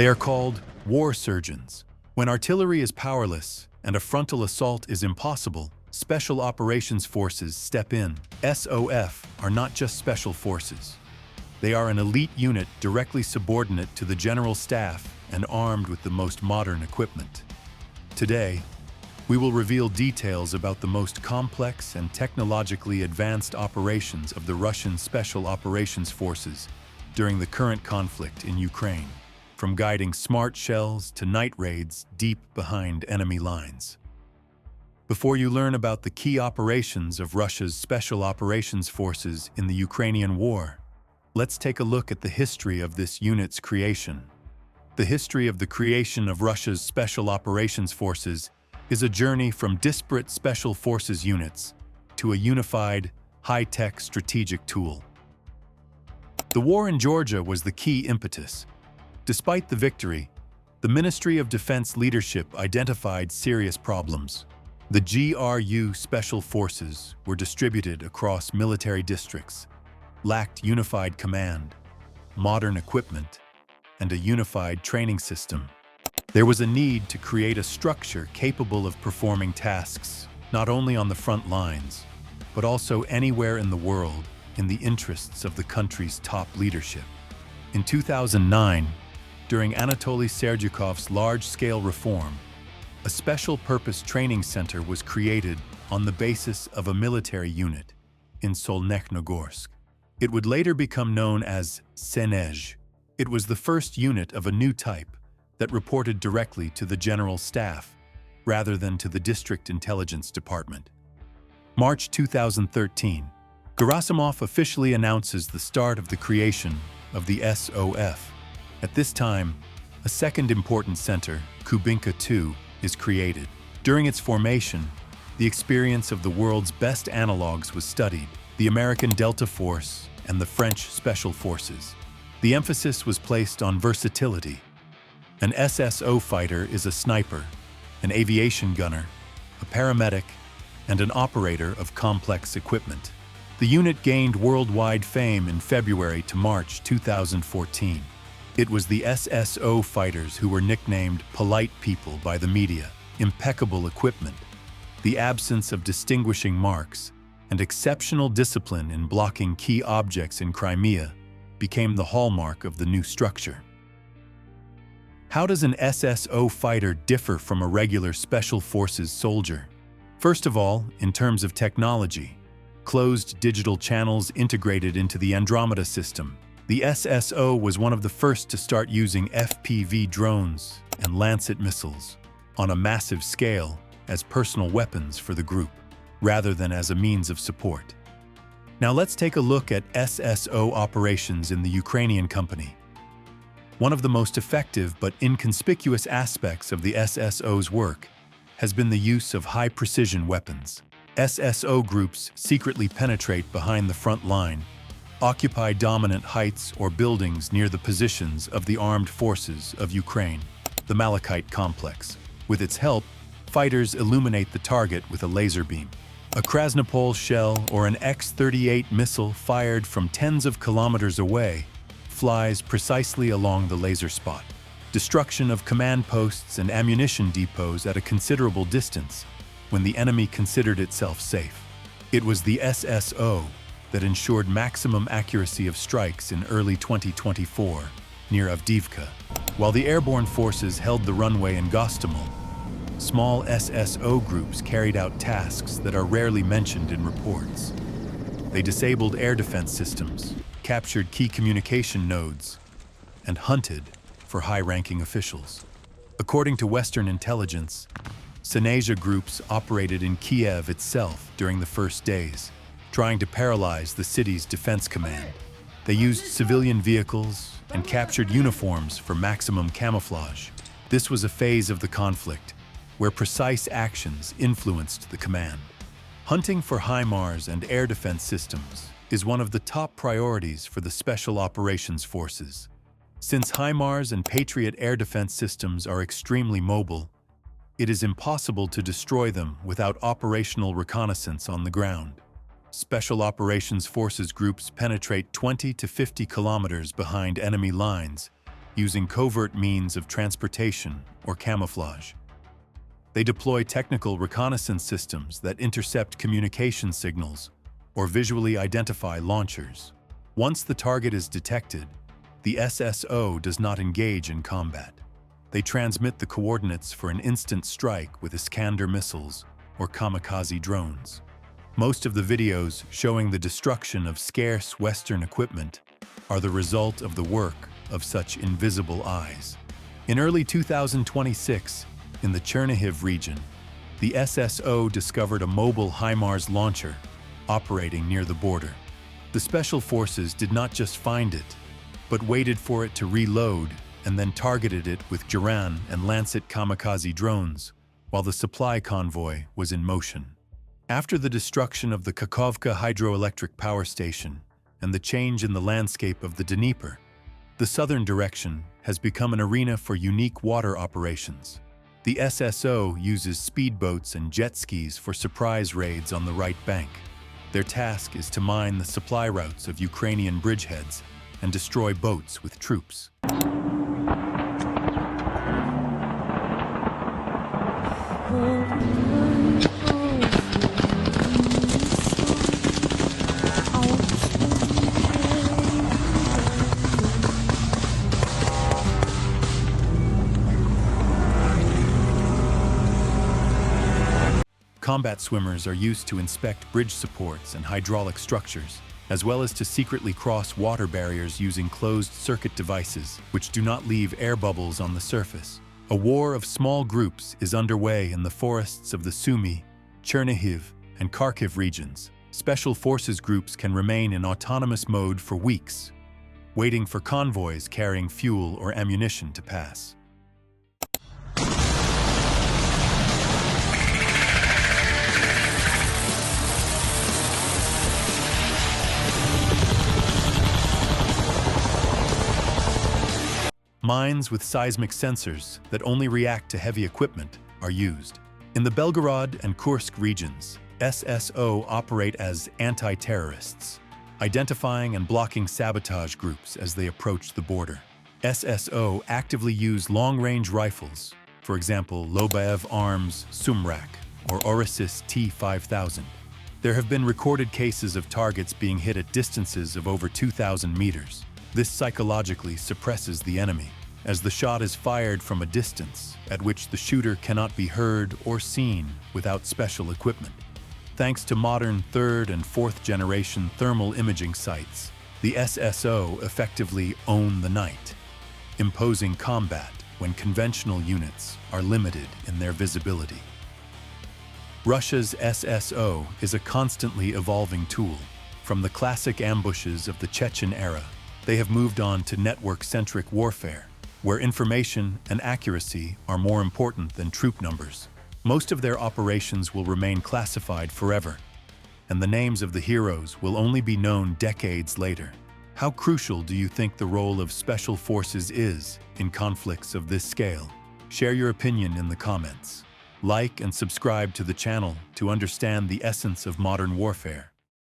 They are called war surgeons. When artillery is powerless and a frontal assault is impossible, Special Operations Forces step in. SOF are not just special forces. They are an elite unit directly subordinate to the General Staff and armed with the most modern equipment. Today, we will reveal details about the most complex and technologically advanced operations of the Russian Special Operations Forces during the current conflict in Ukraine, from guiding smart shells to night raids deep behind enemy lines. Before you learn about the key operations of Russia's Special Operations Forces in the Ukrainian war, let's take a look at the history of this unit's creation. The history of the creation of Russia's Special Operations Forces is a journey from disparate Special Forces units to a unified, high-tech strategic tool. The war in Georgia was the key impetus. Despite the victory, the Ministry of Defense leadership identified serious problems. The GRU Special Forces were distributed across military districts, lacked unified command, modern equipment, and a unified training system. There was a need to create a structure capable of performing tasks not only on the front lines, but also anywhere in the world in the interests of the country's top leadership. In 2009, during Anatoly Serdyukov's large-scale reform, a special-purpose training center was created on the basis of a military unit in Solnekhnogorsk. It would later become known as Senezh. It was the first unit of a new type that reported directly to the General Staff rather than to the District Intelligence Department. March 2013, Gerasimov officially announces the start of the creation of the SOF. At this time, a second important center, Kubinka-2, is created. During its formation, the experience of the world's best analogs was studied, the American Delta Force and the French Special Forces. The emphasis was placed on versatility. An SSO fighter is a sniper, an aviation gunner, a paramedic, and an operator of complex equipment. The unit gained worldwide fame in February to March 2014. It was the SSO fighters who were nicknamed polite people by the media. Impeccable equipment, the absence of distinguishing marks, and exceptional discipline in blocking key objects in Crimea became the hallmark of the new structure. How does an SSO fighter differ from a regular Special Forces soldier? First of all, in terms of technology, closed digital channels integrated into the Andromeda system. The SSO was one of the first to start using FPV drones and Lancet missiles on a massive scale as personal weapons for the group, rather than as a means of support. Now let's take a look at SSO operations in the Ukrainian company. One of the most effective but inconspicuous aspects of the SSO's work has been the use of high-precision weapons. SSO groups secretly penetrate behind the front line, occupy dominant heights or buildings near the positions of the armed forces of Ukraine, the Malachite complex. With its help, fighters illuminate the target with a laser beam. A Krasnopol shell or an X-38 missile fired from tens of kilometers away flies precisely along the laser spot. Destruction of command posts and ammunition depots at a considerable distance when the enemy considered itself safe. It was the SSO that ensured maximum accuracy of strikes in early 2024 near Avdiivka. While the airborne forces held the runway in Gostomel, small SSO groups carried out tasks that are rarely mentioned in reports. They disabled air defense systems, captured key communication nodes, and hunted for high-ranking officials. According to Western intelligence, Senezh groups operated in Kiev itself during the first days, trying to paralyze the city's defense command. They used civilian vehicles and captured uniforms for maximum camouflage. This was a phase of the conflict where precise actions influenced the command. Hunting for HIMARS and air defense systems is one of the top priorities for the Special Operations Forces. Since HIMARS and Patriot air defense systems are extremely mobile, it is impossible to destroy them without operational reconnaissance on the ground. Special Operations Forces groups penetrate 20 to 50 kilometers behind enemy lines using covert means of transportation or camouflage. They deploy technical reconnaissance systems that intercept communication signals or visually identify launchers. Once the target is detected, the SSO does not engage in combat. They transmit the coordinates for an instant strike with Iskander missiles or kamikaze drones. Most of the videos showing the destruction of scarce Western equipment are the result of the work of such invisible eyes. In early 2026, in the Chernihiv region, the SSO discovered a mobile HIMARS launcher operating near the border. The special forces did not just find it, but waited for it to reload and then targeted it with Duran and Lancet kamikaze drones while the supply convoy was in motion. After the destruction of the Kakhovka hydroelectric power station and the change in the landscape of the Dnieper, the southern direction has become an arena for unique water operations. The SSO uses speedboats and jet skis for surprise raids on the right bank. Their task is to mine the supply routes of Ukrainian bridgeheads and destroy boats with troops. Combat swimmers are used to inspect bridge supports and hydraulic structures, as well as to secretly cross water barriers using closed-circuit devices, which do not leave air bubbles on the surface. A war of small groups is underway in the forests of the Sumy, Chernihiv, and Kharkiv regions. Special forces groups can remain in autonomous mode for weeks, waiting for convoys carrying fuel or ammunition to pass. Mines with seismic sensors that only react to heavy equipment are used. In the Belgorod and Kursk regions, SSO operate as anti-terrorists, identifying and blocking sabotage groups as they approach the border. SSO actively use long-range rifles, for example Lobaev Arms Sumrak or Orisis T-5000. There have been recorded cases of targets being hit at distances of over 2,000 meters. This psychologically suppresses the enemy, as the shot is fired from a distance at which the shooter cannot be heard or seen without special equipment. Thanks to modern third and fourth generation thermal imaging sites, the SSO effectively own the night, imposing combat when conventional units are limited in their visibility. Russia's SSO is a constantly evolving tool. From the classic ambushes of the Chechen era, they have moved on to network-centric warfare, where information and accuracy are more important than troop numbers. Most of their operations will remain classified forever, and the names of the heroes will only be known decades later. How crucial do you think the role of special forces is in conflicts of this scale? Share your opinion in the comments. Like and subscribe to the channel to understand the essence of modern warfare.